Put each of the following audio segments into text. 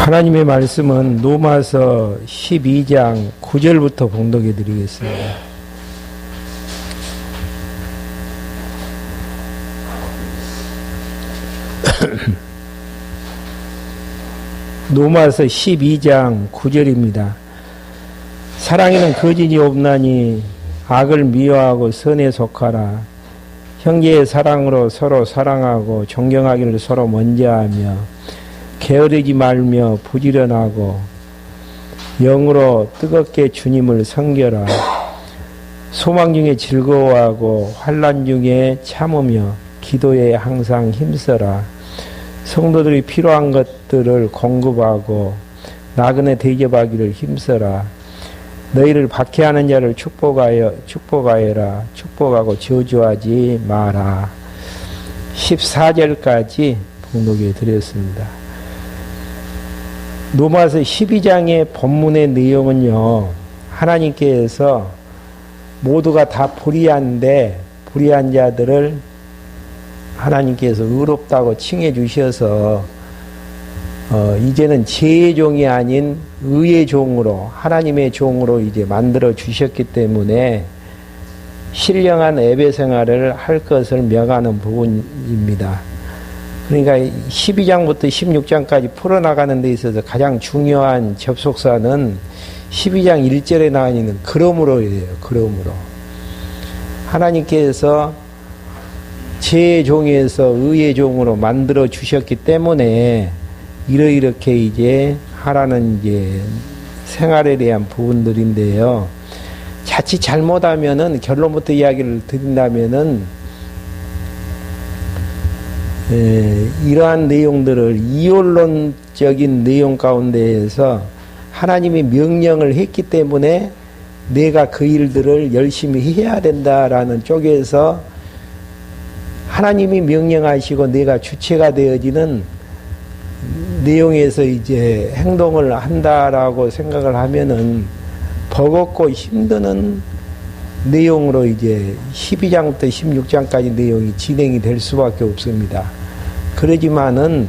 하나님의 말씀은 로마서 12장 9절부터 봉독해 드리겠습니다. 로마서 12장 9절입니다. 사랑에는 거짓이 없나니 악을 미워하고 선에 속하라. 형제의 사랑으로 서로 사랑하고 존경하기를 서로 먼저하며 게으르지 말며 부지런하고 영으로 뜨겁게 주님을 섬겨라. 소망 중에 즐거워하고 환난 중에 참으며 기도에 항상 힘써라. 성도들이 필요한 것들을 공급하고 나그네 대접하기를 힘써라. 너희를 박해하는 자를 축복하여라. 축복하고 저주하지 마라. 14절까지 봉독해 드렸습니다. 로마서 12장의 본문의 내용은요, 하나님께서 모두가 다 불의한데 불의한 자들을 하나님께서 의롭다고 칭해 주셔서 이제는 죄의 종이 아닌 의의 종으로, 하나님의 종으로 이제 만들어 주셨기 때문에 신령한 예배 생활을 할 것을 명하는 부분입니다. 그러니까 12장부터 16장까지 풀어나가는 데 있어서 가장 중요한 접속사는 12장 1절에 나와 있는 그러므로예요. 그러므로. 하나님께서 죄의 종에서 의의 종으로 만들어 주셨기 때문에 이렇게 이제 하라는 이제 생활에 대한 부분들인데요. 자칫 잘못하면은, 결론부터 이야기를 드린다면은 이러한 내용들을 이원론적인 내용 가운데에서 하나님이 명령을 했기 때문에 내가 그 일들을 열심히 해야 된다라는 쪽에서 하나님이 명령하시고 내가 주체가 되어지는 내용에서 이제 행동을 한다라고 생각을 하면은 버겁고 힘드는 내용으로 이제 12장부터 16장까지 내용이 진행이 될 수밖에 없습니다. 그러지만은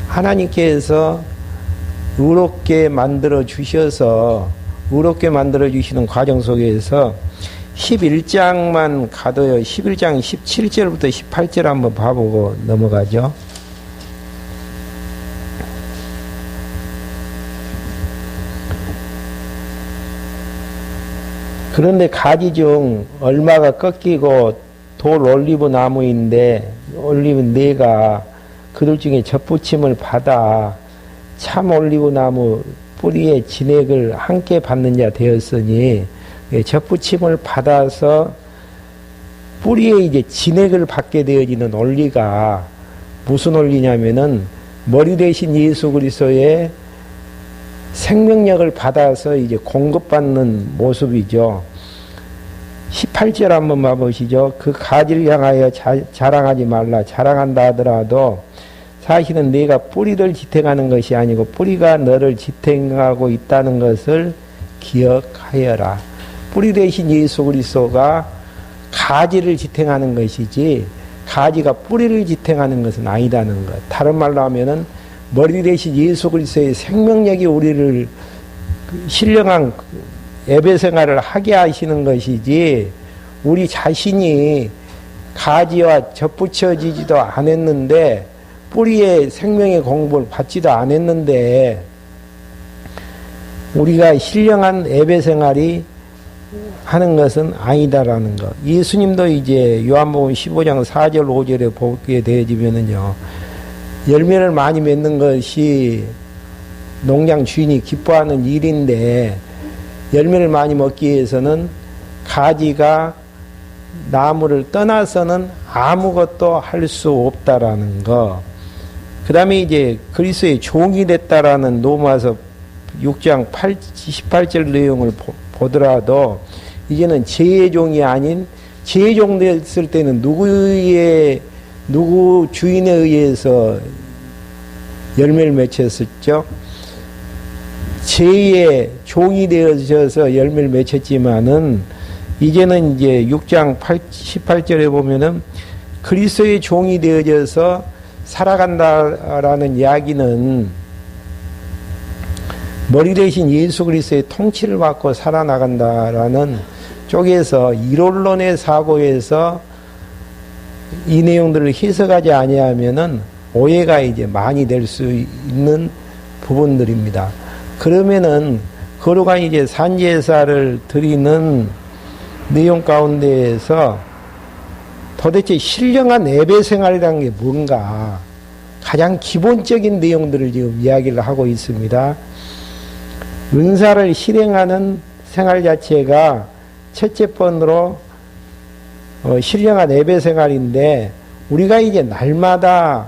하나님께서 의롭게 만들어 주셔서, 의롭게 만들어 주시는 과정 속에서 11장만 가도요, 11장 17절부터 18절 한번 봐보고 넘어가죠. 그런데 가지 중 얼마가 꺾이고 돌 올리브 나무인데, 올리브 네가 그들 중에 젖붙임을 받아 참 올리브 나무 뿌리의 진액을 함께 받는 자 되었으니, 젖붙임을 받아서 뿌리에 이제 진액을 받게 되어지는 원리가 무슨 원리냐면은 머리 대신 예수 그리스도의 생명력을 받아서 이제 공급받는 모습이죠. 18절 한번 봐보시죠. 그 가지를 향하여 자랑하지 말라. 자랑한다 하더라도 사실은 네가 뿌리를 지탱하는 것이 아니고 뿌리가 너를 지탱하고 있다는 것을 기억하여라. 뿌리 대신 예수 그리스도가 가지를 지탱하는 것이지 가지가 뿌리를 지탱하는 것은 아니다는 것. 다른 말로 하면은 머리 대신 예수 그리스도의 생명력이 우리를 신령한 예배 생활을 하게 하시는 것이지, 우리 자신이 가지와 접붙여지지도 않았는데, 뿌리의 생명의 공급을 받지도 않았는데, 우리가 신령한 예배 생활이 하는 것은 아니다라는 것. 예수님도 이제 요한복음 15장 4절 5절에 보게 되어지면은요, 열매를 많이 맺는 것이 농장 주인이 기뻐하는 일인데, 열매를 많이 먹기 위해서는 가지가 나무를 떠나서는 아무것도 할 수 없다라는 거. 그 다음에 이제 그리스도의 종이 됐다라는 로마서 6장 18절 내용을 보더라도, 이제는 죄의 종이 아닌, 죄의 종 됐을 때는 누구 주인에 의해서 열매를 맺혔었죠? 죄의 종이 되어져서 열매를 맺혔지만은, 이제는 이제 6장 18절에 보면은 그리스도의 종이 되어져서 살아간다라는 이야기는 머리 대신 예수 그리스도의 통치를 받고 살아나간다라는 쪽에서 이론론의 사고에서 이 내용들을 해석하지 아니하면은 오해가 이제 많이 될 수 있는 부분들입니다. 그러면은 거룩한 이제 산제사를 드리는 내용 가운데에서 도대체 신령한 예배 생활이라는 게 뭔가 가장 기본적인 내용들을 지금 이야기를 하고 있습니다. 은사를 실행하는 생활 자체가 첫째 번으로 신령한 예배 생활인데, 우리가 이제 날마다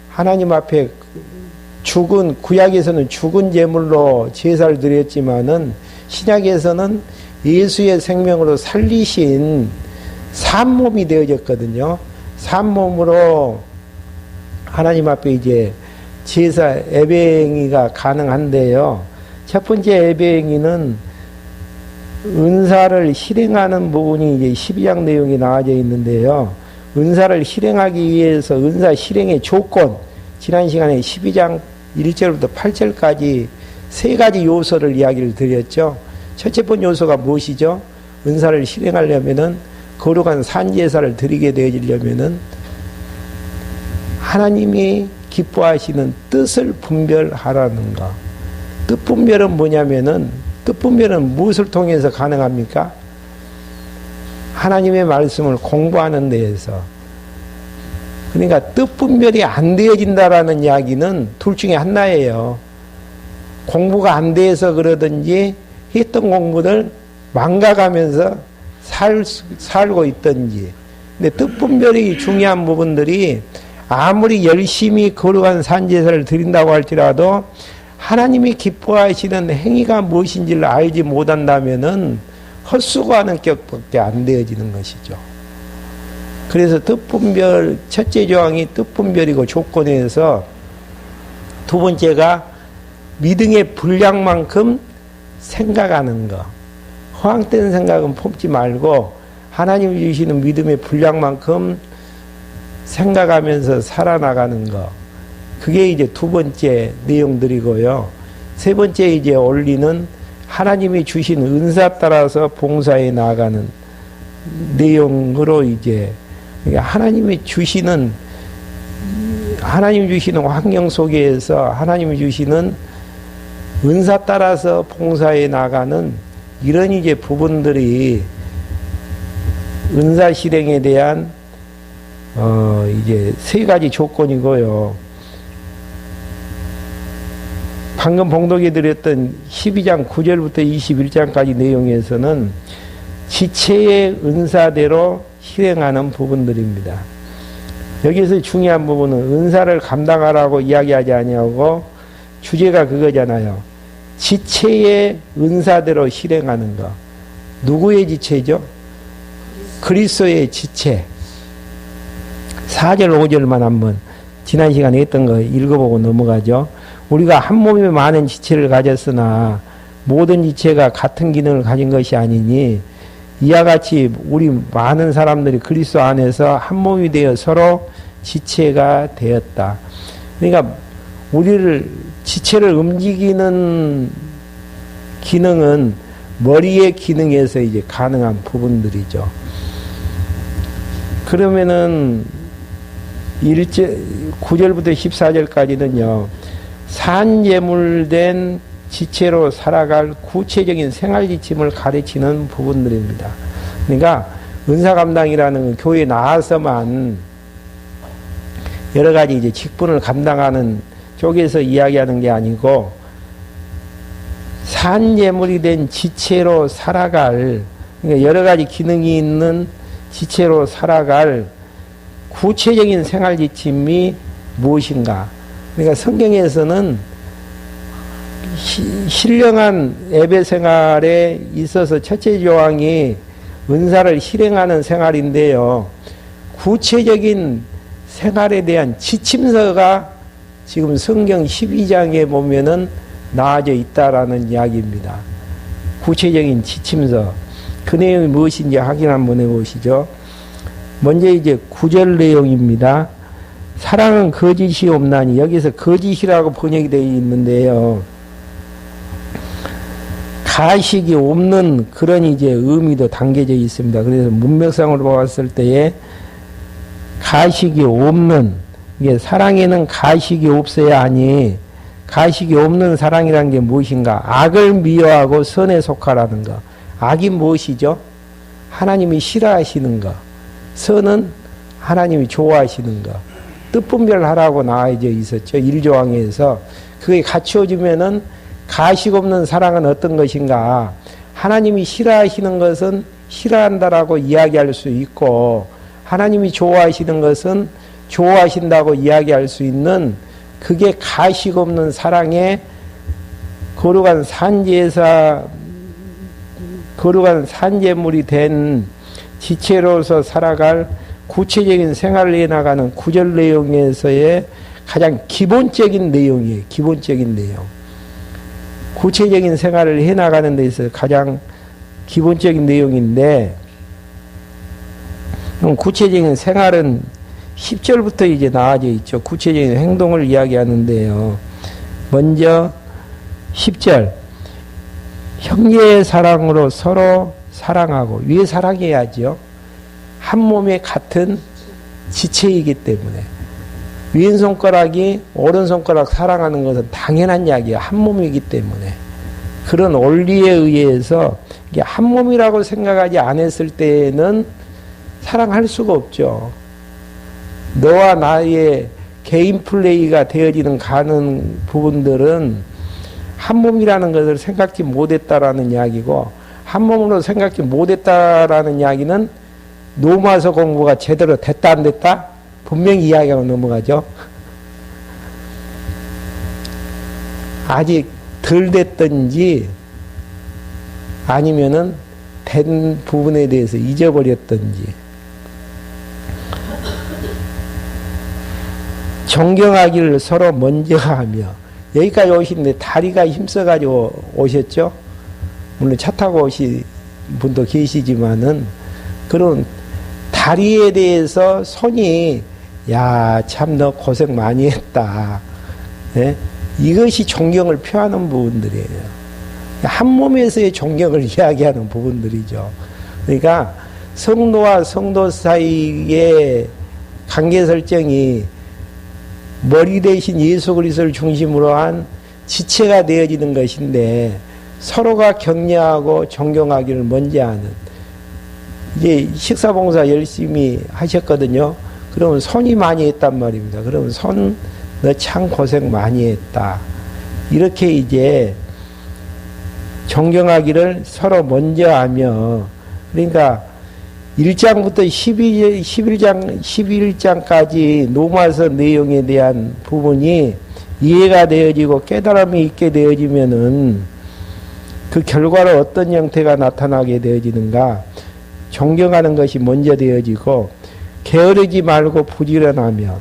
하나님 앞에 죽은, 구약에서는 죽은 제물로 제사를 드렸지만은 신약에서는 예수의 생명으로 살리신 산몸이 되어졌거든요. 산몸으로 하나님 앞에 이제 제사 예배행위가 가능한데요. 첫 번째 예배행위는 은사를 실행하는 부분이 이제 12장 내용이 나와져 있는데요. 은사를 실행하기 위해서 은사 실행의 조건, 지난 시간에 12장 1절부터 8절까지 세 가지 요소를 이야기를 드렸죠. 첫째 번 요소가 무엇이죠? 은사를 실행하려면은, 거룩한 산제사를 드리게 되어지려면은 하나님이 기뻐하시는 뜻을 분별하라는 것. 뜻 분별은 뭐냐면은, 뜻 분별은 무엇을 통해서 가능합니까? 하나님의 말씀을 공부하는 데에서. 그러니까 뜻 분별이 안 되어진다라는 이야기는 둘 중에 하나예요. 공부가 안 돼서 그러든지 했던 공부를 망각하면서 살고 있든지. 근데 뜻 분별이 중요한 부분들이 아무리 열심히 거룩한 산제사를 드린다고 할지라도 하나님이 기뻐하시는 행위가 무엇인지를 알지 못한다면은 헛수고하는 격밖에 안 되어지는 것이죠. 그래서 뜻분별, 첫째 조항이 뜻분별이고 조건에서, 두 번째가 믿음의 분량만큼 생각하는 것. 허황된 생각은 품지 말고 하나님이 주시는 믿음의 분량만큼 생각하면서 살아나가는 것. 그게 이제 두 번째 내용들이고요. 세 번째 이제 원리는 하나님이 주신 은사 따라서 봉사에 나아가는 내용으로 이제 하나님이 주시는 환경 속에서 하나님이 주시는 은사 따라서 봉사에 나가는 이런 이제 부분들이 은사 실행에 대한 이제 세 가지 조건이고요. 방금 봉독해 드렸던 12장 9절부터 21장까지 내용에서는 지체의 은사대로 실행하는 부분들입니다. 여기서 중요한 부분은 은사를 감당하라고 이야기하지 아니하고 주제가 그거잖아요. 지체의 은사대로 실행하는 것. 누구의 지체죠? 그리스도의 지체. 4절 5절만 한번 지난 시간에 했던 거 읽어보고 넘어가죠. 우리가 한 몸에 많은 지체를 가졌으나 모든 지체가 같은 기능을 가진 것이 아니니 이와 같이 우리 많은 사람들이 그리스도 안에서 한 몸이 되어 서로 지체가 되었다. 그러니까 우리를 지체를 움직이는 기능은 머리의 기능에서 이제 가능한 부분들이죠. 그러면은 9절부터 14절까지는요. 산예물된 지체로 살아갈 구체적인 생활 지침을 가르치는 부분들입니다. 그러니까 은사 감당이라는 건 교회에 나와서만 여러 가지 이제 직분을 감당하는 쪽에서 이야기하는 게 아니고 산예물이 된 지체로 살아갈, 그러니까 여러 가지 기능이 있는 지체로 살아갈 구체적인 생활 지침이 무엇인가? 그러니까 성경에서는 신령한 예배 생활에 있어서 첫째 조항이 은사를 실행하는 생활인데요. 구체적인 생활에 대한 지침서가 지금 성경 12장에 보면은 나와져 있다라는 이야기입니다. 구체적인 지침서. 그 내용이 무엇인지 확인 한번 해보시죠. 먼저 이제 9절 내용입니다. 사랑은 거짓이 없나니, 여기서 거짓이라고 번역이 되어 있는데요. 가식이 없는 그런 이제 의미도 담겨져 있습니다. 그래서 문맥상으로 봤을 때에 가식이 없는, 이게 사랑에는 가식이 없어야 하니, 가식이 없는 사랑이라는 게 무엇인가? 악을 미워하고 선에 속하라는 거. 악이 무엇이죠? 하나님이 싫어하시는 거. 선은 하나님이 좋아하시는 거. 뜻분별하라고 나와져 있었죠. 1조항에서. 그게 갖추어지면은 가식 없는 사랑은 어떤 것인가? 하나님이 싫어하시는 것은 싫어한다라고 이야기할 수 있고, 하나님이 좋아하시는 것은 좋아하신다고 이야기할 수 있는, 그게 가식 없는 사랑의 거룩한 산재물이 된 지체로서 살아갈 구체적인 생활을 해나가는 구절 내용에서의 가장 기본적인 내용이에요. 기본적인 내용. 구체적인 생활을 해나가는 데 있어서 가장 기본적인 내용인데, 그럼 구체적인 생활은 10절부터 이제 나와져 있죠. 구체적인 행동을 이야기하는데요. 먼저 10절. 형제의 사랑으로 서로 사랑하고. 왜 사랑해야죠? 한 몸의 같은 지체이기 때문에. 왼손가락이 오른손가락 사랑하는 것은 당연한 이야기예요. 한 몸이기 때문에. 그런 원리에 의해서 이게 한 몸이라고 생각하지 않았을 때에는 사랑할 수가 없죠. 너와 나의 개인 플레이가 되어지는 가는 부분들은 한 몸이라는 것을 생각지 못했다라는 이야기고, 한 몸으로 생각지 못했다라는 이야기는 노마서 공부가 제대로 됐다 안 됐다? 분명히 이야기하고 넘어가죠. 아직 덜 됐든지 아니면은 된 부분에 대해서 잊어버렸든지. 존경하기를 서로 먼저 하며. 여기까지 오시는데 다리가 힘써가지고 오셨죠? 물론 차 타고 오신 분도 계시지만은, 그런 다리에 대해서 손이, 야, 참 너 고생 많이 했다. 네? 이것이 존경을 표하는 부분들이에요. 한 몸에서의 존경을 이야기하는 부분들이죠. 그러니까 성도와 성도 사이의 관계 설정이 머리 대신 예수 그리스도를 중심으로 한 지체가 되어지는 것인데, 서로가 격려하고 존경하기를 먼저 하는. 이제 식사봉사 열심히 하셨거든요. 그러면 손이 많이 했단 말입니다. 그러면 손, 너 참 고생 많이 했다. 이렇게 이제 존경하기를 서로 먼저 하며, 그러니까 1장부터 11장까지 노마서 내용에 대한 부분이 이해가 되어지고 깨달음이 있게 되어지면은 그 결과로 어떤 형태가 나타나게 되어지는가? 존경하는 것이 먼저 되어지고, 게으르지 말고 부지런하며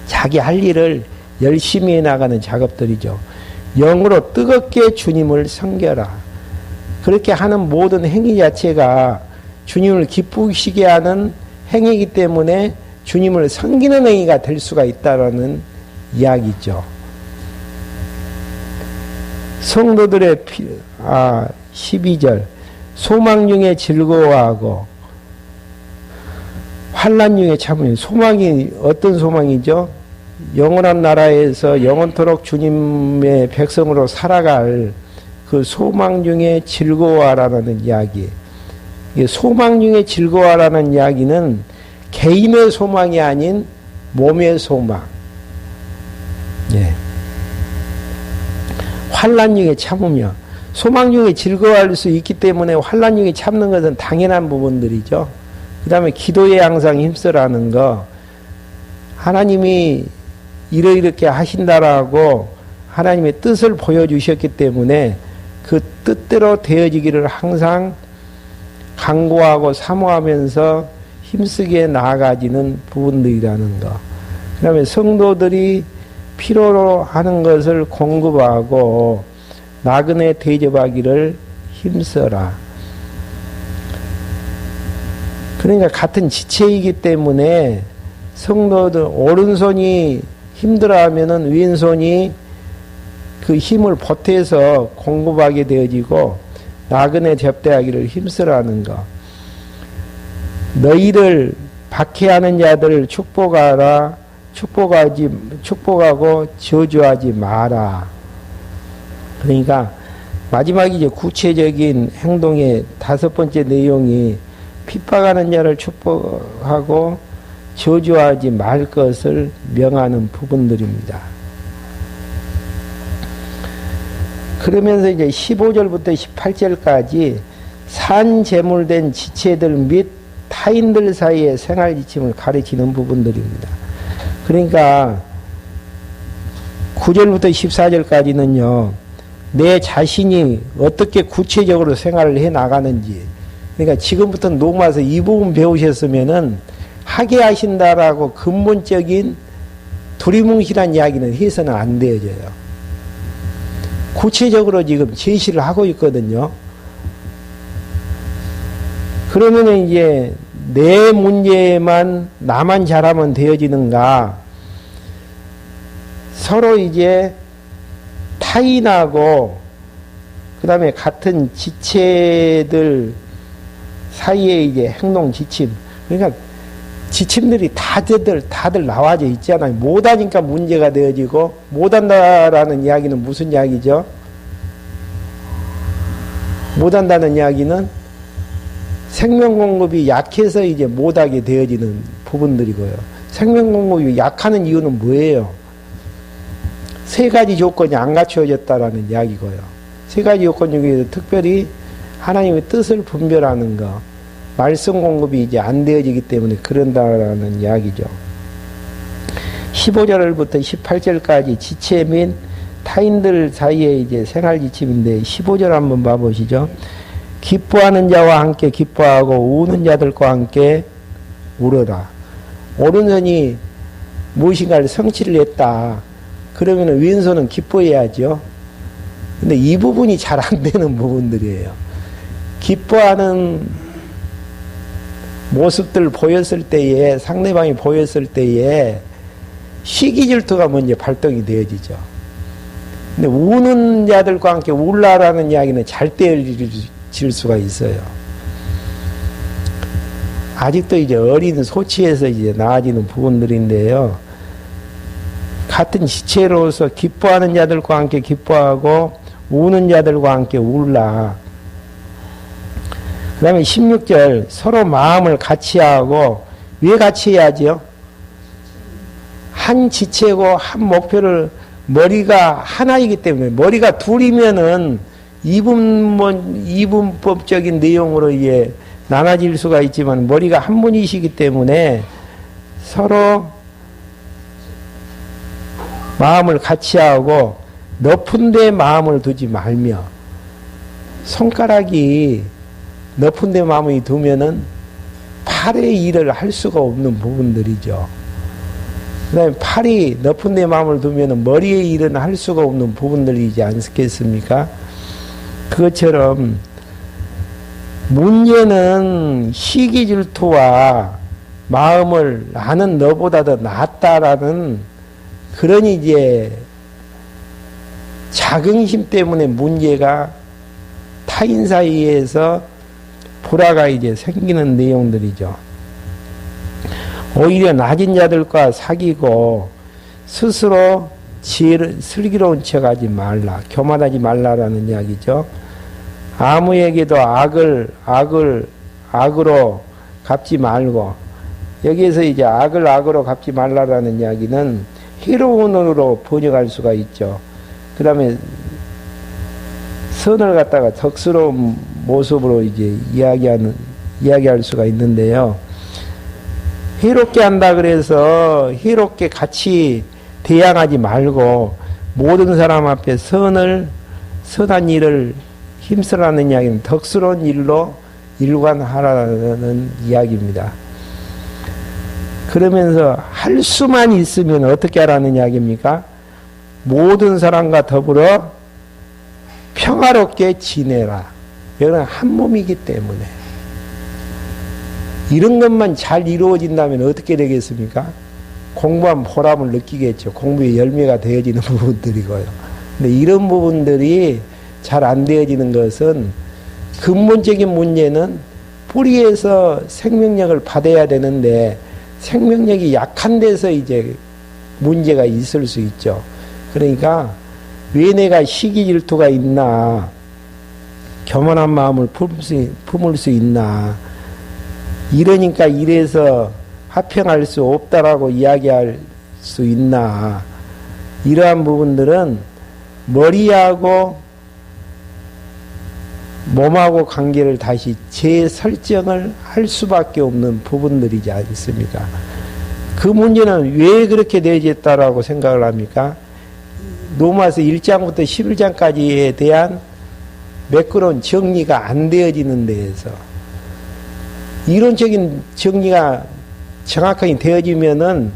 자기 할 일을 열심히 해나가는 작업들이죠. 영으로 뜨겁게 주님을 섬겨라. 그렇게 하는 모든 행위 자체가 주님을 기쁘시게 하는 행위이기 때문에 주님을 섬기는 행위가 될 수가 있다는 이야기죠. 성도들의 12절. 소망 중에 즐거워하고 환난 중에 참으니. 소망이 어떤 소망이죠? 영원한 나라에서 영원토록 주님의 백성으로 살아갈 그 소망 중에 즐거워하라는 이야기. 소망 중에 즐거워하라는 이야기는 개인의 소망이 아닌 몸의 소망. 예. 환난 중에 참으며. 소망 중에 즐거워할 수 있기 때문에 환난 중에 참는 것은 당연한 부분들이죠. 그 다음에 기도에 항상 힘쓰라는 거. 하나님이 이렇게 하신다라고 하나님의 뜻을 보여주셨기 때문에 그 뜻대로 되어지기를 항상 간구하고 사모하면서 힘쓰게 나아가지는 부분들이라는 거. 그 다음에 성도들이 필요로 하는 것을 공급하고 나그네 대접하기를 힘써라. 그러니까 같은 지체이기 때문에 성도들 오른손이 힘들어하면은 왼손이 그 힘을 보태서 공급하게 되어지고 나그네 접대하기를 힘쓰라는 거. 너희를 박해하는 자들을 축복하고 저주하지 마라. 그러니까 마지막에 이제 구체적인 행동의 5번째 내용이 핍박하는 자를 축복하고 저주하지 말 것을 명하는 부분들입니다. 그러면서 이제 15절부터 18절까지 산재물된 지체들 및 타인들 사이의 생활 지침을 가르치는 부분들입니다. 그러니까 9절부터 14절까지는요, 내 자신이 어떻게 구체적으로 생활을 해 나가는지, 그러니까 지금부터 녹음해서 이 부분 배우셨으면은 하게 하신다라고 근본적인 두리뭉실한 이야기는 해서는 안 되어져요. 구체적으로 지금 제시를 하고 있거든요. 그러면 이제 내 문제만 나만 잘하면 되어지는가? 서로 이제 타인하고 그 다음에 같은 지체들 사이에 이제 행동 지침, 그러니까 지침들이 다들 나와져 있잖아요. 못하니까 문제가 되어지고, 못한다라는 이야기는 무슨 이야기죠? 못한다는 이야기는 생명 공급이 약해서 이제 못하게 되어지는 부분들이고요. 생명 공급이 약하는 이유는 뭐예요? 3가지 조건이 안 갖추어졌다라는 이야기고요. 3가지 조건 중에서 특별히 하나님의 뜻을 분별하는 거, 말씀 공급이 이제 안 되어지기 때문에 그런다라는 이야기죠. 15절부터 18절까지 지체 및 타인들 사이에 이제 생활 지침인데 15절 한번 봐보시죠. 기뻐하는 자와 함께 기뻐하고 우는 자들과 함께 울어라. 오른손이 무엇인가를 성취를 했다. 그러면 왼손은 기뻐해야죠. 근데 이 부분이 잘 안 되는 부분들이에요. 기뻐하는 모습들 보였을 때에, 상대방이 보였을 때에 시기 질투가 먼저 발동이 되어지죠. 근데 우는 자들과 함께 울라라는 이야기는 잘 떼어질 수가 있어요. 아직도 이제 어린 소치에서 이제 나아지는 부분들인데요. 같은 지체로서 기뻐하는 자들과 함께 기뻐하고 우는 자들과 함께 울라. 그 다음에 16절 서로 마음을 같이 하고, 왜 같이 해야지요? 한 지체고 한 목표를, 머리가 하나이기 때문에, 머리가 둘이면은 이분법적인 내용으로 이제 나눠질 수가 있지만 머리가 한 분이시기 때문에 서로 마음을 같이 하고 높은 데 마음을 두지 말며, 손가락이 높은 데 마음이 두면은 팔의 일을 할 수가 없는 부분들이죠. 그 다음에 팔이 높은 데 마음을 두면은 머리의 일은 할 수가 없는 부분들이지 않겠습니까? 그것처럼 문제는 시기 질투와 마음을 나는 너보다 더 낫다라는 그런 이제 자긍심 때문에 문제가 타인 사이에서 불화가 이제 생기는 내용들이죠. 오히려 낮은 자들과 사귀고 스스로 슬기로운 척하지 말라, 교만하지 말라라는 이야기죠. 아무에게도 악으로 갚지 말고, 여기에서 이제 악으로 갚지 말라라는 이야기는 희로운으로 번역할 수가 있죠. 그 다음에 선을 갖다가 덕스러운 모습으로 이제 이야기할 수가 있는데요. 희롭게 한다 그래서 희롭게 같이 대항하지 말고 모든 사람 앞에 선한 일을 힘쓰라는 이야기는 덕스러운 일로 일관하라는 이야기입니다. 그러면서 할 수만 있으면 어떻게 하라는 이야기입니까? 모든 사람과 더불어 평화롭게 지내라. 여기는 한 몸이기 때문에. 이런 것만 잘 이루어진다면 어떻게 되겠습니까? 공부한 보람을 느끼겠죠. 공부의 열매가 되어지는 부분들이고요. 근데 이런 부분들이 잘 안 되어지는 것은 근본적인 문제는 뿌리에서 생명력을 받아야 되는데 생명력이 약한 데서 이제 문제가 있을 수 있죠. 그러니까 왜 내가 시기 질투가 있나, 교만한 마음을 품을 수 있나, 이러니까 이래서 화평할 수 없다라고 이야기할 수 있나, 이러한 부분들은 머리하고 몸하고 관계를 다시 재설정을 할 수밖에 없는 부분들이지 않습니까? 그 문제는 왜 그렇게 되어졌다라고 생각을 합니까? 로마서 1장부터 11장까지에 대한 매끄러운 정리가 안 되어지는 데에서, 이론적인 정리가 정확하게 되어지면은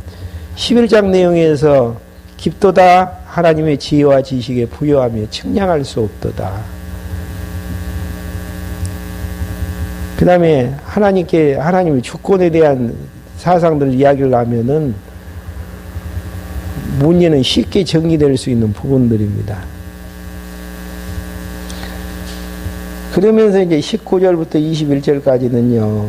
11장 내용에서 깊도다 하나님의 지혜와 지식에 부여하며 측량할 수 없도다. 그 다음에 하나님의 주권에 대한 사상들 이야기를 하면은 문제는 쉽게 정리될 수 있는 부분들입니다. 그러면서 이제 19절부터 21절까지는요,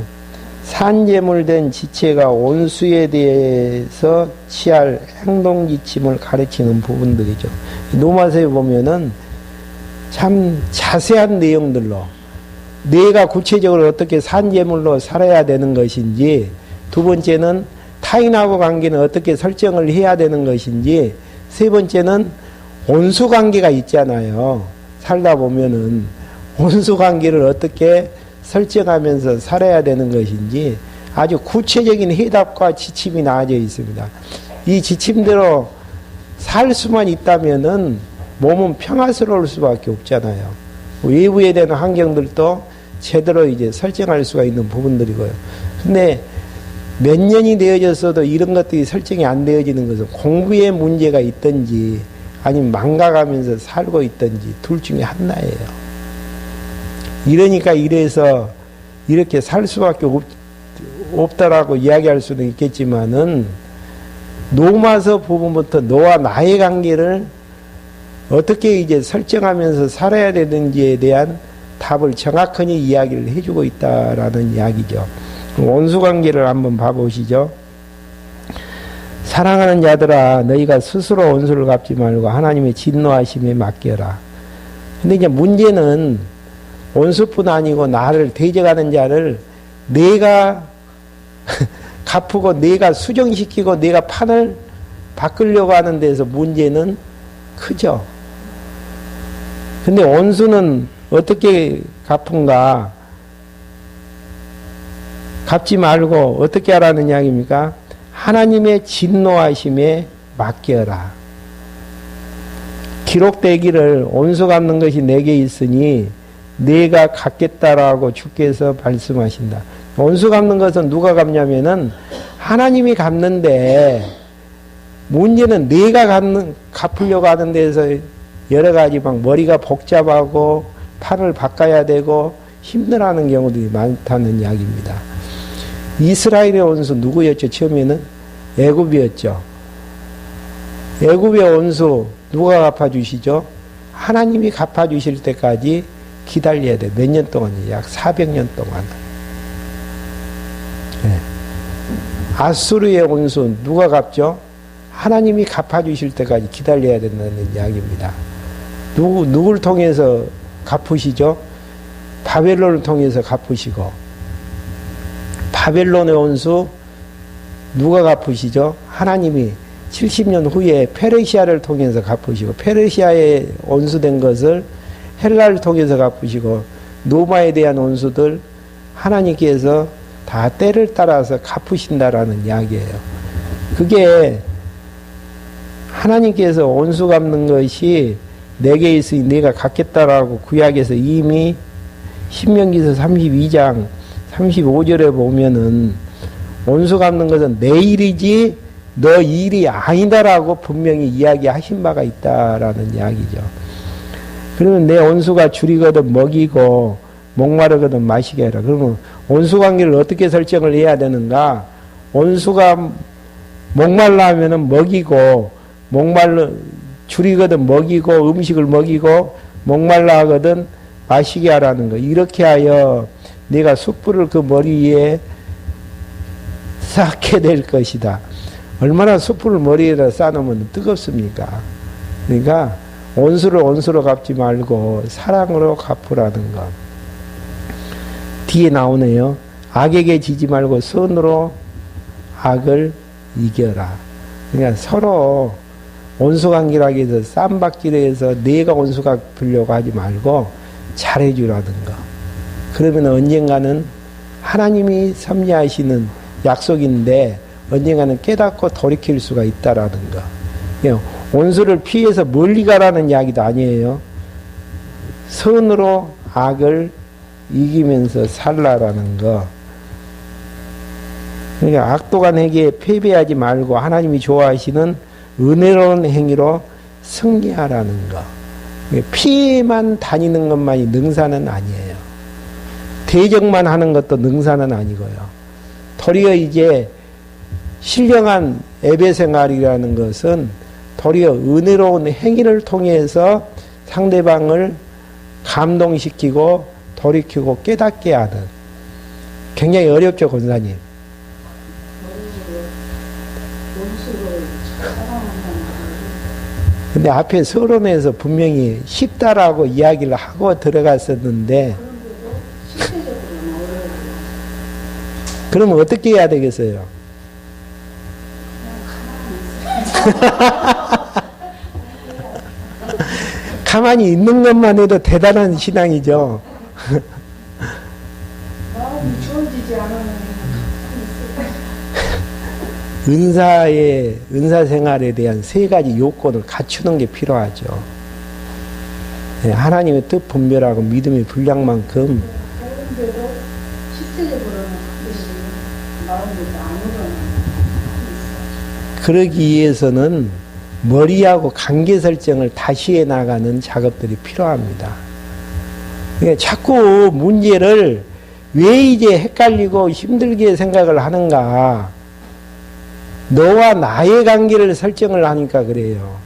산재물된 지체가 온수에 대해서 취할 행동 지침을 가르치는 부분들이죠. 로마서에 보면은 참 자세한 내용들로 내가 구체적으로 어떻게 산재물로 살아야 되는 것인지, 두 번째는 타인하고 관계는 어떻게 설정을 해야 되는 것인지, 세 번째는 온수관계가 있잖아요. 살다 보면은 온수관계를 어떻게 설정하면서 살아야 되는 것인지 아주 구체적인 해답과 지침이 나와져 있습니다. 이 지침대로 살 수만 있다면은 몸은 평화스러울 수밖에 없잖아요. 외부에 대한 환경들도 제대로 이제 설정할 수가 있는 부분들이고요. 근데 몇 년이 되어졌어도 이런 것들이 설정이 안 되어지는 것은 공부에 문제가 있든지 아니면 망가가면서 살고 있든지 둘 중에 하나예요. 이러니까 이래서 이렇게 살 수밖에 없다라고 이야기할 수는 있겠지만은, 로마서 부분부터 너와 나의 관계를 어떻게 이제 설정하면서 살아야 되는지에 대한 답을 정확하게 이야기를 해주고 있다라는 이야기죠. 온수관계를 한번 봐보시죠. 사랑하는 자들아, 너희가 스스로 온수를 갚지 말고 하나님의 진노하심에 맡겨라. 근데 이제 문제는 온수뿐 아니고 나를 대적하는 자를 내가 갚고 내가 수정시키고 내가 판을 바꾸려고 하는 데서 문제는 크죠. 근데 온수는 어떻게 갚은가? 갚지 말고 어떻게 하라는 이야기입니까? 하나님의 진노하심에 맡겨라. 기록되기를 온수 갚는 것이 내게 있으니 내가 갚겠다라고 주께서 말씀하신다. 온수 갚는 것은 누가 갚냐면은 하나님이 갚는데, 문제는 내가 갚으려고 하는 데서 여러 가지 막 머리가 복잡하고 판을 바꿔야 되고 힘들어하는 경우들이 많다는 이야기입니다. 이스라엘의 원수 누구였죠? 처음에는 애굽이었죠. 애굽의 원수 누가 갚아주시죠? 하나님이 갚아주실 때까지 기다려야 돼. 몇 년 동안이요? 약 400년 동안. 네. 아수르의 원수 누가 갚죠? 하나님이 갚아주실 때까지 기다려야 된다는 이야기입니다. 누굴 통해서 갚으시죠? 바벨론을 통해서 갚으시고, 바벨론의 원수 누가 갚으시죠? 하나님이 70년 후에 페르시아를 통해서 갚으시고, 페르시아에 원수된 것을 헬라를 통해서 갚으시고, 로마에 대한 원수들 하나님께서 다 때를 따라서 갚으신다라는 이야기예요. 그게 하나님께서 원수 갚는 것이 내게 있으니 내가 갚겠다라고 구약에서 이미 신명기서 32장 35절에 보면은 원수 갚는 것은 내 일이지 너 일이 아니다라고 분명히 이야기하신 바가 있다라는 이야기죠. 그러면 내 원수가 줄이거든 먹이고 목마르거든 마시게 해라. 그러면 원수 관계를 어떻게 설정을 해야 되는가? 원수가 목말라 하면은 먹이고 줄이거든 먹이고 음식을 먹이고 목말라 하거든 마시게 하라는 거. 이렇게 하여 내가 숯불을 그 머리 위에 쌓게 될 것이다. 얼마나 숯불을 머리에다 쌓으면 뜨겁습니까? 그러니까 온수를 온수로 갚지 말고 사랑으로 갚으라는 것. 뒤에 나오네요. 악에게 지지 말고 선으로 악을 이겨라. 그러니까 서로 온수관계라고 해서 쌈박질을 해서 내가 온수 갚으려고 하지 말고 잘해주라는 거. 그러면 언젠가는 하나님이 섭리하시는 약속인데 언젠가는 깨닫고 돌이킬 수가 있다라는 거. 온수를 피해서 멀리 가라는 이야기도 아니에요. 선으로 악을 이기면서 살라라는 거. 그러니까 악도간에게 패배하지 말고 하나님이 좋아하시는 은혜로운 행위로 승리하라는 거. 피해만 다니는 것만이 능사는 아니에요. 대적만 하는 것도 능사는 아니고요. 도리어 이제 신령한 예배 생활이라는 것은 도리어 은혜로운 행위를 통해서 상대방을 감동시키고 돌이키고 깨닫게 하는. 굉장히 어렵죠, 권사님? 근데 앞에 서론에서 분명히 쉽다라고 이야기를 하고 들어갔었는데 그러면 어떻게 해야 되겠어요? 가만히 있는 것만 해도 대단한 신앙이죠. 마음이 주어지지 않으면 은사 생활에 대한 세 가지 요건을 갖추는 게 필요하죠. 하나님의 뜻 분별하고 믿음의 분량만큼. 그런데도 실제적으로는 반드시 마음에서 안 우러나는 그러기 위해서는 머리하고 관계 설정을 다시 해나가는 작업들이 필요합니다. 그러니까 자꾸 문제를 왜 이제 헷갈리고 힘들게 생각을 하는가. 너와 나의 관계를 설정을 하니까 그래요.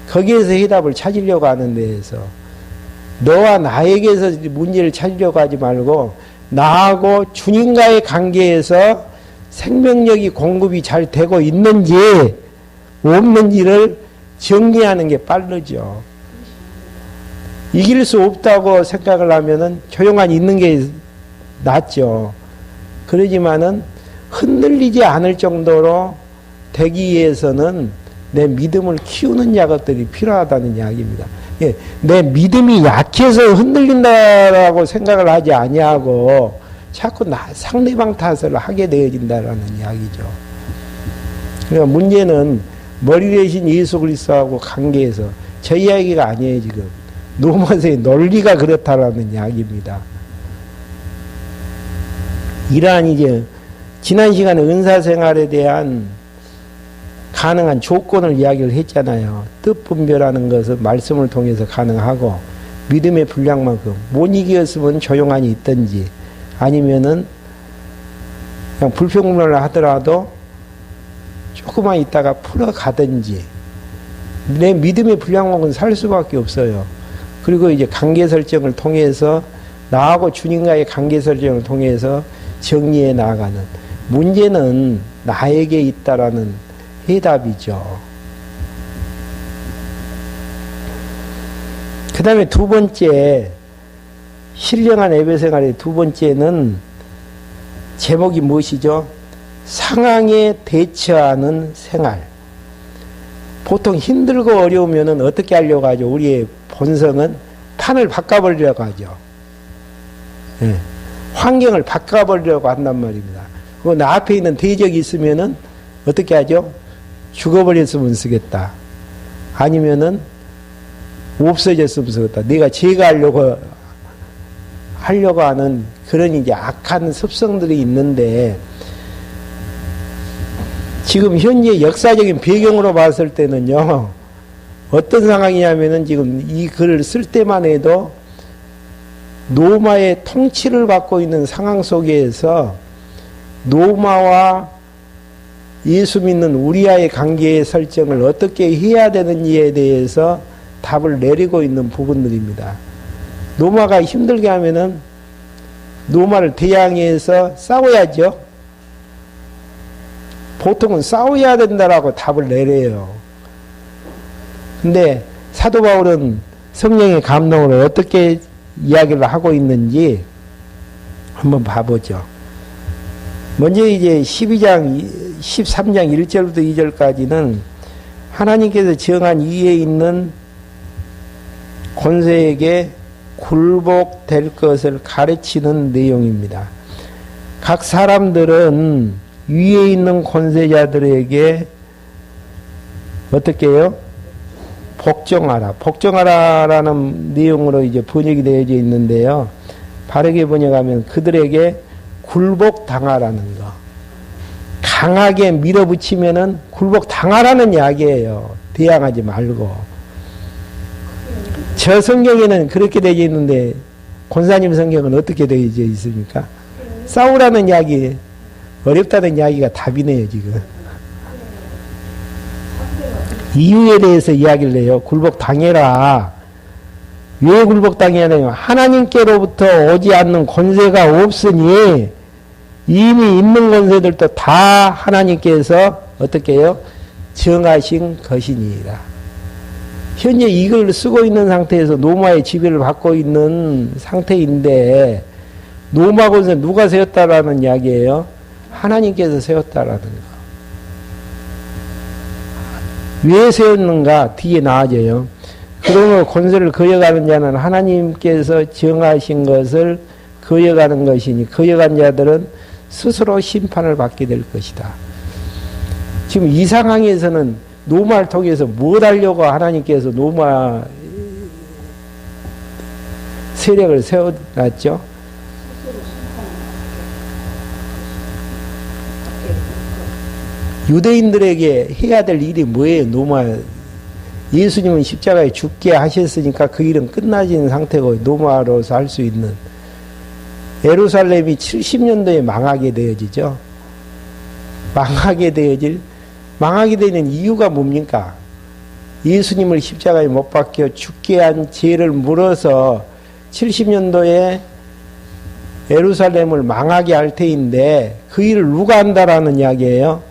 거기에서 해답을 찾으려고 하는 데에서 너와 나에게서 문제를 찾으려고 하지 말고 나하고 주님과의 관계에서 생명력이 공급이 잘 되고 있는지 없는지를 정리하는 게 빠르죠. 이길 수 없다고 생각을 하면은 조용히 있는 게 낫죠. 그러지만은 흔들리지 않을 정도로 되기 위해서는 내 믿음을 키우는 작업들이 필요하다는 이야기입니다. 예, 내 믿음이 약해서 흔들린다라고 생각을 하지 아니하고 자꾸 상대방 탓을 하게 되어진다라는 이야기죠. 그러니까 문제는 머리 대신 예수 그리스도하고 관계에서 저 이야기가 아니에요 지금. 로마서의 논리가 그렇다라는 이야기입니다. 이러한 이제 지난 시간에 은사생활에 대한 가능한 조건을 이야기를 했잖아요. 뜻 분별하는 것은 말씀을 통해서 가능하고 믿음의 분량만큼 못 이겼으면 조용히 있든지 아니면은 그냥 불평불만을 하더라도 조금만 있다가 풀어가든지 내 믿음의 분량만큼 살 수밖에 없어요. 그리고 이제 관계 설정을 통해서 나하고 주님과의 관계 설정을 통해서 정리해 나가는 문제는 나에게 있다라는 해답이죠. 그 다음에 두 번째, 신령한 예배 생활의 두 번째는 제목이 무엇이죠? 상황에 대처하는 생활. 보통 힘들고 어려우면 어떻게 하려고 하죠? 우리의 본성은 판을 바꿔버리려고 하죠. 네. 환경을 바꿔버리려고 한단 말입니다. 그 나 앞에 있는 대적이 있으면은 어떻게 하죠? 죽어버렸으면 쓰겠다. 아니면은 없어졌으면 쓰겠다. 내가 제거하려고 하는 그런 이제 악한 습성들이 있는데 지금 현재 역사적인 배경으로 봤을 때는요, 어떤 상황이냐면은 지금 이 글을 쓸 때만 해도 로마의 통치를 받고 있는 상황 속에서 로마와 예수 믿는 우리와의 관계의 설정을 어떻게 해야 되는지에 대해서 답을 내리고 있는 부분들입니다. 노마가 힘들게 하면은 노마를 대항해서 싸워야죠. 보통은 싸워야 된다라고 답을 내려요. 근데 사도 바울은 성령의 감동으로 어떻게 이야기를 하고 있는지 한번 봐보죠. 먼저 이제 13장 1절부터 2절까지는 하나님께서 정한 위에 있는 권세에게 굴복될 것을 가르치는 내용입니다. 각 사람들은 위에 있는 권세자들에게 어떻게 해요? 복종하라. 복종하라라는 내용으로 이제 번역이 되어져 있는데요. 바르게 번역하면 그들에게 굴복당하라는 거. 강하게 밀어붙이면은 굴복당하라는 이야기예요. 대항하지 말고. 저 성경에는 그렇게 되어 있는데 권사님 성경은 어떻게 되어 있습니까? 싸우라는 이야기, 어렵다는 이야기가 답이네요, 지금. 이유에 대해서 이야기를 해요. 굴복당해라. 왜 굴복당해야 되냐? 하나님께로부터 오지 않는 권세가 없으니 이미 있는 권세들도 다 하나님께서 어떻게 해요? 정하신 것이니라. 현재 이걸 쓰고 있는 상태에서 노마의 지배를 받고 있는 상태인데 노마 권세 누가 세웠다라는 이야기예요? 하나님께서 세웠다라는 거. 왜 세웠는가? 뒤에 나와져요. 그러므로 권세를 거여가는 자는 하나님께서 정하신 것을 거여가는 것이니 거여간 자들은 스스로 심판을 받게 될 것이다. 지금 이 상황에서는 노마를 통해서 뭘 하려고 하나님께서 노마 세력을 세워놨죠? 유대인들에게 해야 될 일이 뭐예요? 노마 예수님은 십자가에 죽게 하셨으니까 그 일은 끝나진 상태고 노마로서 할 수 있는 예루살렘이 70년도에 망하게 되어지죠. 망하게 되는 이유가 뭡니까? 예수님을 십자가에 못 박혀 죽게 한 죄를 물어서 70년도에 예루살렘을 망하게 할 테인데 그 일을 누가 한다라는 이야기예요?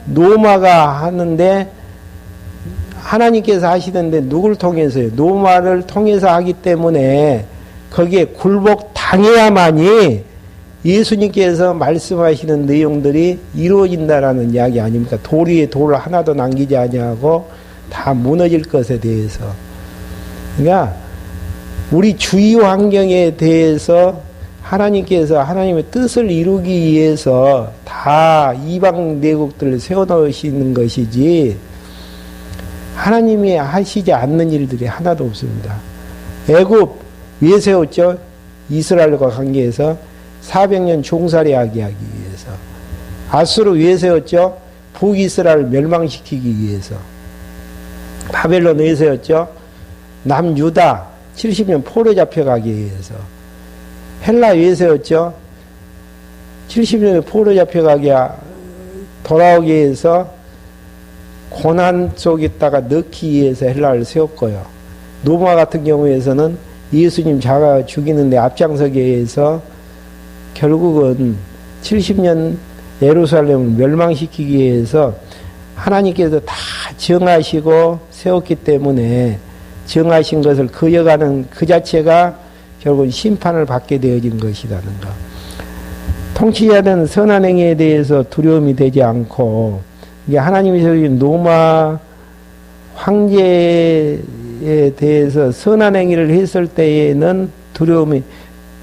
노마가 하는데 하나님께서 하시는데 누굴 통해서요? 노마를 통해서 하기 때문에 거기에 굴복당해야만이 예수님께서 말씀하시는 내용들이 이루어진다라는 이야기 아닙니까? 돌 위에 돌을 하나도 남기지 아니하고 다 무너질 것에 대해서. 그러니까 우리 주위 환경에 대해서 하나님께서 하나님의 뜻을 이루기 위해서 다 이방 내국들을 세워놓으시는 것이지 하나님이 하시지 않는 일들이 하나도 없습니다. 애굽 왜 세웠죠? 이스라엘과 관계해서 400년 종살이하게 하기 위해서. 아수르 왜 세웠죠? 북이스라엘 멸망시키기 위해서. 바벨론 왜 세웠죠? 남유다 70년 포로 잡혀가기 위해서. 헬라 왜 세웠죠? 70년에 포로 잡혀가게 돌아오기 위해서 고난 속에다가 넣기 위해서 헬라를 세웠고요. 노마 같은 경우에서는 예수님 자가 죽이는데 앞장서기 위해서 결국은 70년 예루살렘을 멸망시키기 위해서 하나님께서 다 정하시고 세웠기 때문에 정하신 것을 거여가는 그 자체가 결국은 심판을 받게 되어진 것이라는 것. 통치자는 선한 행위에 대해서 두려움이 되지 않고 이게 하나님이 세우신 노마 황제에 대해서 선한 행위를 했을 때에는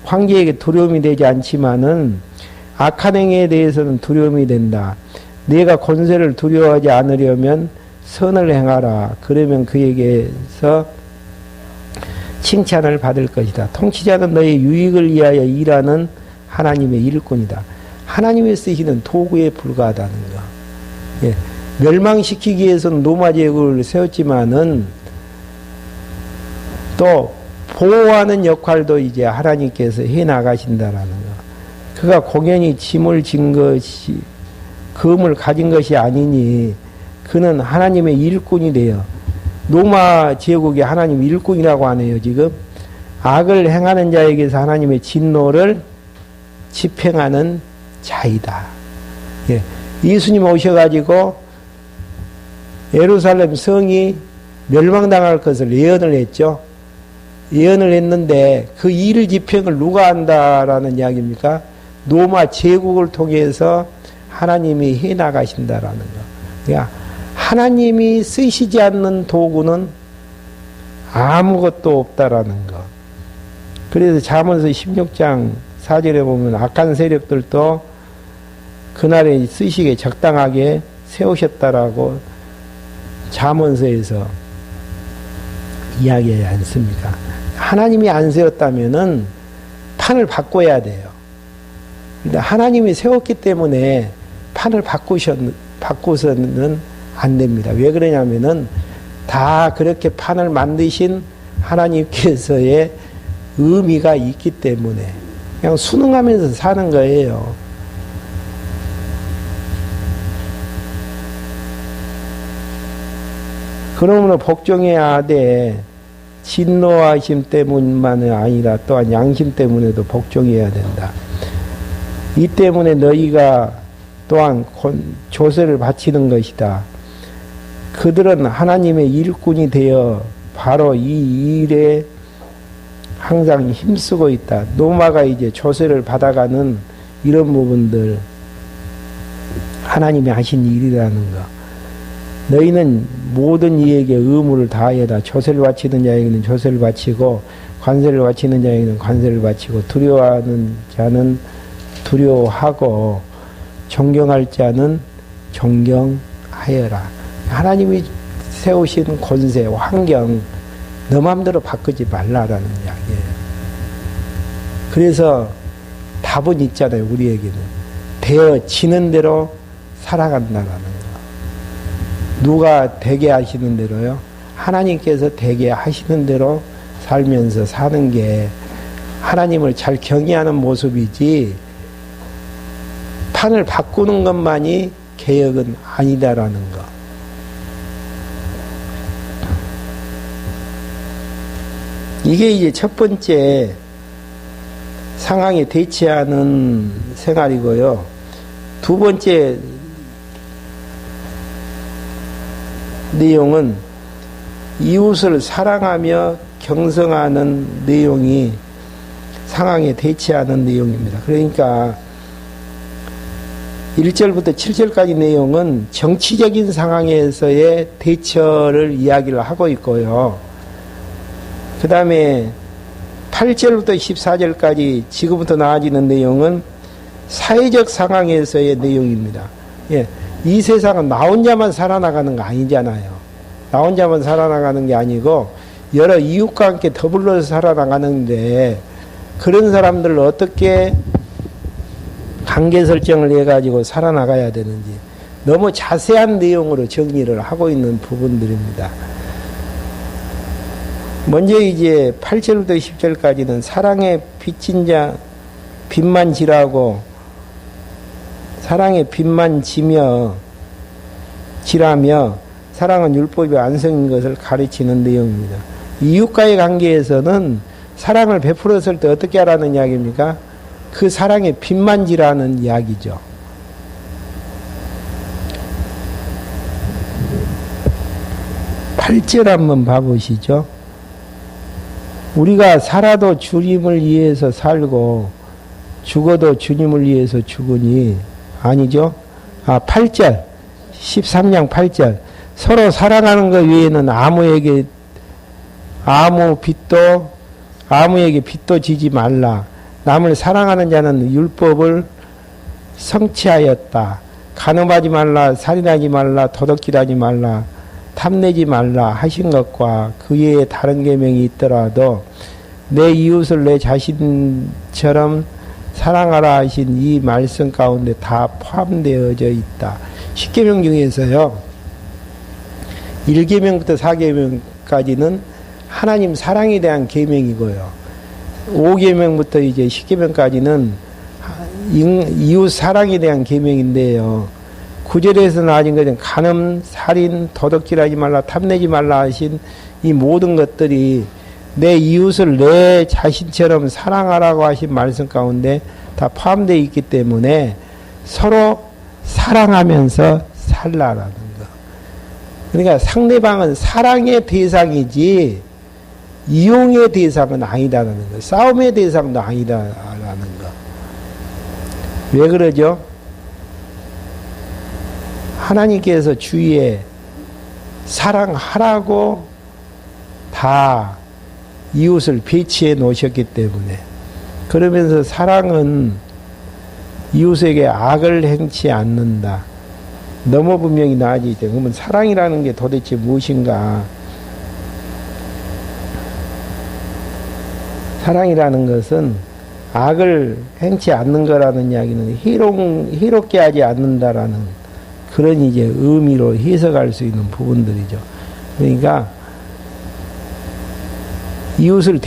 황제에게 두려움이 되지 않지만은 악한 행위에 대해서는 두려움이 된다. 내가 권세를 두려워하지 않으려면 선을 행하라. 그러면 그에게서 칭찬을 받을 것이다. 통치자는 너의 유익을 위하여 일하는 하나님의 일꾼이다. 하나님이 쓰시는 도구에 불과하다는 거. 예. 멸망시키기 위해서는 노마 제국을 세웠지만은 또 보호하는 역할도 이제 하나님께서 해 나가신다라는 거. 그가 공연히 짐을 진 것이 검을 가진 것이 아니니 그는 하나님의 일꾼이 되어 로마 제국의 하나님 일꾼이라고 하네요. 지금 악을 행하는 자에게서 하나님의 진노를 집행하는 자이다. 예. 예수님 오셔가지고 예루살렘 성이 멸망당할 것을 예언을 했죠. 예언을 했는데 그 일 집행을 누가 한다라는 이야기입니까? 로마 제국을 통해서 하나님이 해나가신다라는 거. 그러니까 하나님이 쓰시지 않는 도구는 아무것도 없다라는 거. 그래서 잠언서 16장 4절에 보면 악한 세력들도 그날에 쓰시기에 적당하게 세우셨다라고 잠언서에서 이야기하지 않습니까? 하나님이 안 세웠다면은 판을 바꿔야 돼요. 근데 하나님이 세웠기 때문에 판을 바꾸서는 안 됩니다. 왜 그러냐면은 다 그렇게 판을 만드신 하나님께서의 의미가 있기 때문에 그냥 순응하면서 사는 거예요. 그러므로 복종해야 돼. 진노하심 때문만이 아니라 또한 양심 때문에도 복종해야 된다. 이 때문에 너희가 또한 조세를 바치는 것이다. 그들은 하나님의 일꾼이 되어 바로 이 일에 항상 힘쓰고 있다. 노마가 이제 조세를 받아가는 이런 부분들 하나님이 하신 일이라는 거. 너희는 모든 이에게 의무를 다하여다. 조세를 바치는 자에게는 조세를 바치고 관세를 바치는 자에게는 관세를 바치고 두려워하는 자는 두려워하고 존경할 자는 존경하여라. 하나님이 세우신 권세, 환경 너 마음대로 바꾸지 말라라는 이야기예요. 그래서 답은 있잖아요. 우리에게는 되어지는 대로 살아간다라는 거. 누가 되게 하시는 대로요? 하나님께서 되게 하시는 대로 살면서 사는 게 하나님을 잘 경외하는 모습이지 판을 바꾸는 것만이 개혁은 아니다라는 거. 이게 이제 첫 번째 상황에 대치하는 생활이고요. 두 번째 내용은 이웃을 사랑하며 경성하는 내용이 상황에 대치하는 내용입니다. 그러니까 1절부터 7절까지 내용은 정치적인 상황에서의 대처를 이야기를 하고 있고요. 그 다음에 8절부터 14절까지 지금부터 나아지는 내용은 사회적 상황에서의 내용입니다. 예, 이 세상은 나 혼자만 살아나가는 거 아니잖아요. 나 혼자만 살아나가는 게 아니고 여러 이웃과 함께 더불어서 살아나가는데 그런 사람들을 어떻게 관계 설정을 해가지고 살아나가야 되는지 너무 자세한 내용으로 정리를 하고 있는 부분들입니다. 먼저 이제 8절부터 10절까지는 사랑에 빚진 자 빚만 지라고 사랑에 빚만 지라며 사랑은 율법의 완성인 것을 가르치는 내용입니다. 이웃과의 관계에서는 사랑을 베풀었을 때 어떻게 하라는 이야기입니까? 그 사랑에 빚만 지라는 이야기죠. (8절) 한번 봐보시죠. 우리가 살아도 주님을 위해서 살고 죽어도 주님을 위해서 죽으니 아니죠. 8절 13장 8절 서로 사랑하는 것 외에는 아무에게 빚도 지지 말라. 남을 사랑하는 자는 율법을 성취하였다. 간음하지 말라, 살인하지 말라, 도둑질하지 말라, 탐내지 말라 하신 것과 그 외에 다른 계명이 있더라도 내 이웃을 내 자신처럼 사랑하라 하신 이 말씀 가운데 다 포함되어져 있다. 10계명 중에서요 1계명부터 4계명까지는 하나님 사랑에 대한 계명이고요 5계명부터 이제 10계명까지는 이웃 사랑에 대한 계명인데요 구절에서 나아진 것은 간음, 살인, 도둑질하지 말라, 탐내지 말라 하신 이 모든 것들이 내 이웃을 내 자신처럼 사랑하라고 하신 말씀 가운데 다 포함되어 있기 때문에 서로 사랑하면서 살라라는 거. 그러니까 상대방은 사랑의 대상이지 이용의 대상은 아니다라는 거. 싸움의 대상도 아니다라는 거. 왜 그러죠? 하나님께서 주위에 사랑하라고 다 이웃을 배치해 놓으셨기 때문에, 그러면서 사랑은 이웃에게 악을 행치 않는다. 너무 분명히 나아지기 때문에, 그러면 사랑이라는 게 도대체 무엇인가? 사랑이라는 것은 악을 행치 않는 거라는 이야기는 희롭게 하지 않는다라는 그런 이제 의미로 해석할 수 있는 부분들이죠. 그러니까 이웃을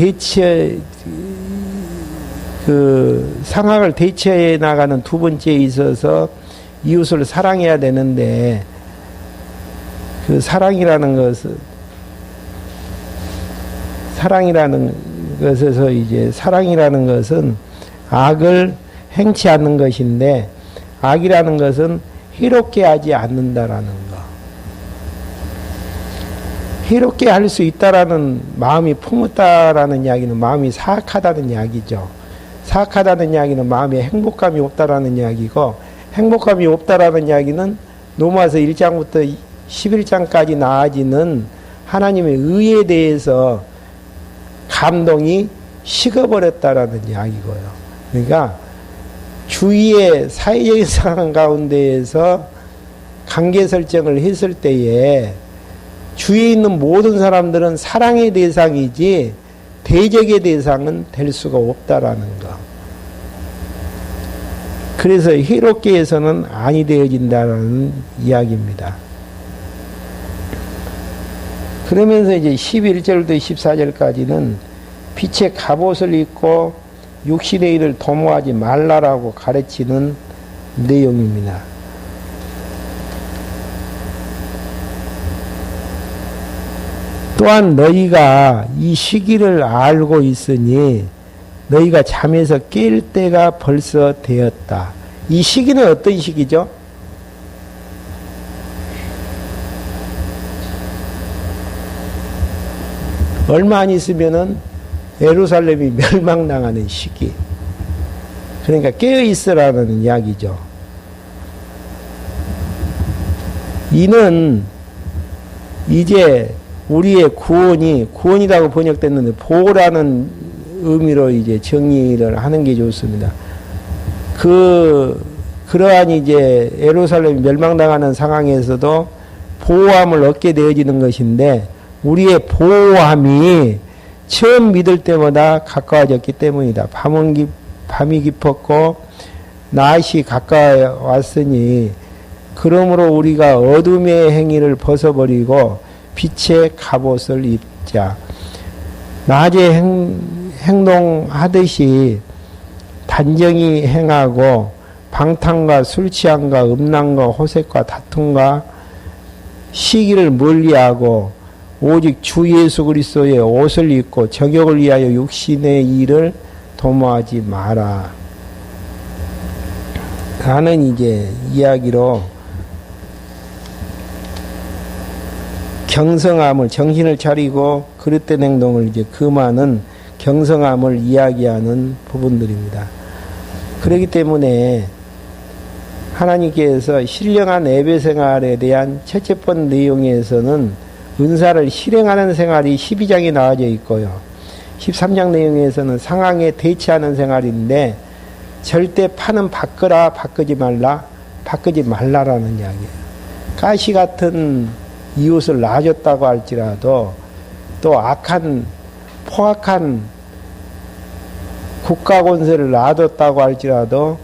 상황을 대처해 나가는 두 번째에 있어서 이웃을 사랑해야 되는데, 그 사랑이라는 것은 악을 행치 않는 것인데, 악이라는 것은 희롭게 하지 않는다라는 거. 희롭게 할 수 있다라는 마음이 품었다라는 이야기는 마음이 사악하다는 이야기죠. 사악하다는 이야기는 마음에 행복감이 없다라는 이야기고, 행복감이 없다라는 이야기는 로마서 1장부터 11장까지 나아지는 하나님의 의에 대해서 감동이 식어버렸다라는 이야기고요. 그러니까 주위의 사회적인 상황 가운데에서 관계 설정을 했을 때에 주위에 있는 모든 사람들은 사랑의 대상이지 대적의 대상은 될 수가 없다라는 거. 그래서 희롭게 해서는 아니 되어진다는 이야기입니다. 그러면서 이제 11절부터 14절까지는 빛의 갑옷을 입고 육신의 일을 도모하지 말라라고 가르치는 내용입니다. 또한 너희가 이 시기를 알고 있으니 너희가 잠에서 깰 때가 벌써 되었다. 이 시기는 어떤 시기죠? 얼마 안 있으면은 예루살렘이 멸망당하는 시기. 그러니까 깨어있으라는 이야기죠. 이는 이제 우리의 구원이라고 번역됐는데 보호라는 의미로 이제 정리를 하는 게 좋습니다. 그러한 이제 예루살렘이 멸망당하는 상황에서도 보호함을 얻게 되어지는 것인데, 우리의 보호함이 처음 믿을 때마다 가까워졌기 때문이다. 밤이 깊었고 낮이 가까워 왔으니, 그러므로 우리가 어둠의 행위를 벗어버리고 빛의 갑옷을 입자. 낮에 행동하듯이 단정히 행하고 방탕과 술 취함과 음란과 호색과 다툼과 시기를 멀리하고 오직 주 예수 그리스도의 옷을 입고 정욕을 위하여 육신의 일을 도모하지 마라. 라는 이제 이야기로 경성함을, 정신을 차리고 그릇된 행동을 이제 금하는 경성함을 이야기하는 부분들입니다. 그렇기 때문에 하나님께서 신령한 예배 생활에 대한 첫째 번 내용에서는 은사를 실행하는 생활이 12장에 나와져 있고요. 13장 내용에서는 상황에 대처하는 생활인데, 절대 판은 바꾸라, 바꾸지 말라라는 이야기예요. 가시 같은 이웃을 놔줬다고 할지라도, 또 포악한 국가 권세를 놔뒀다고 할지라도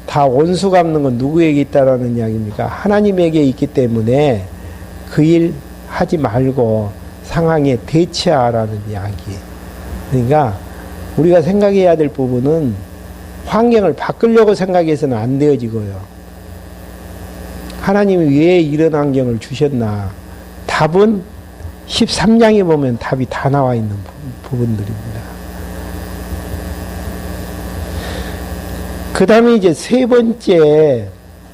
다 원수 갚는 건 누구에게 있다라는 이야기입니까? 하나님에게 있기 때문에 그 일 하지 말고 상황에 대처하라는 이야기. 그러니까 우리가 생각해야 될 부분은 환경을 바꾸려고 생각해서는 안 되어지고요. 하나님이 왜 이런 환경을 주셨나? 답은 13장에 보면 답이 다 나와 있는 부분들입니다. 그 다음에 이제 세 번째,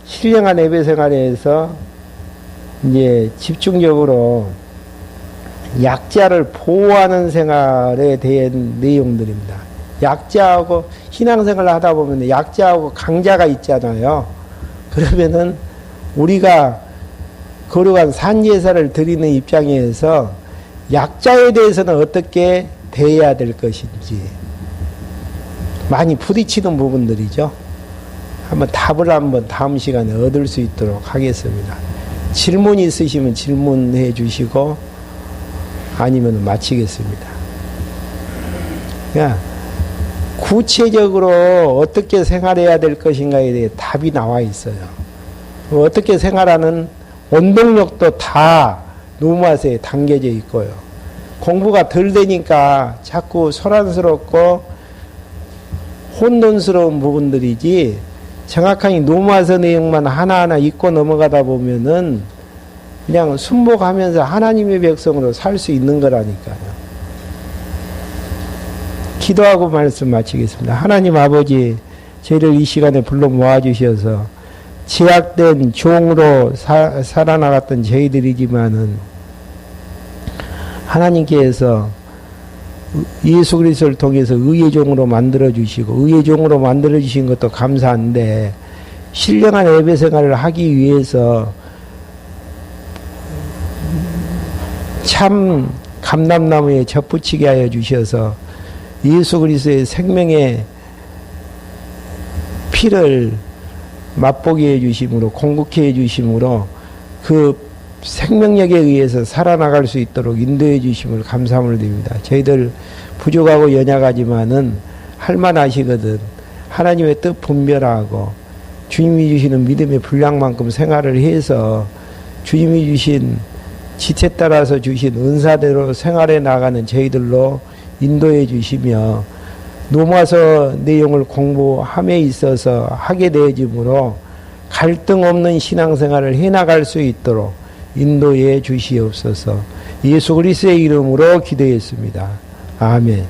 신령한 예배 생활에서 이제 집중적으로 약자를 보호하는 생활에 대한 내용들입니다. 약자하고 신앙생활을 하다 보면 약자하고 강자가 있잖아요. 그러면은 우리가 거룩한 산제사를 드리는 입장에서 약자에 대해서는 어떻게 대해야 될 것인지 많이 부딪히는 부분들이죠. 한번 답을 한번 다음 시간에 얻을 수 있도록 하겠습니다. 질문 있으시면 질문해 주시고 아니면 마치겠습니다. 그러니까 구체적으로 어떻게 생활해야 될 것인가에 대해 답이 나와 있어요. 어떻게 생활하는 원동력도 다 노마서에 담겨져 있고요. 공부가 덜 되니까 자꾸 소란스럽고 혼돈스러운 부분들이지 정확하게 노마서 내용만 하나하나 읽고 넘어가다 보면은 그냥 순복하면서 하나님의 백성으로 살 수 있는 거라니까요. 기도하고 말씀 마치겠습니다. 하나님 아버지, 저희를 이 시간에 불러 모아주셔서 제약된 종으로 살아나갔던 저희들이지만은 하나님께서 예수 그리스도를 통해서 의의 종으로 만들어 주시고 의의 종으로 만들어 주신 것도 감사한데 신령한 예배 생활을 하기 위해서 참 감람나무에 젖붙이게 하여 주셔서 예수 그리스도의 생명의 피를 맛보게 해주심으로 공급해 해주심으로 그 생명력에 의해서 살아나갈 수 있도록 인도해 주심을 감사함을 드립니다. 저희들 부족하고 연약하지만은 할만하시거든 하나님의 뜻 분별하고 주님이 주시는 믿음의 분량만큼 생활을 해서 주님이 주신 지체 따라서 주신 은사대로 생활해 나가는 저희들로 인도해 주시며 노마서 내용을 공부함에 있어서 하게 되어지므로 갈등 없는 신앙생활을 해나갈 수 있도록 인도해 주시옵소서. 예수 그리스도의 이름으로 기도했습니다. 아멘.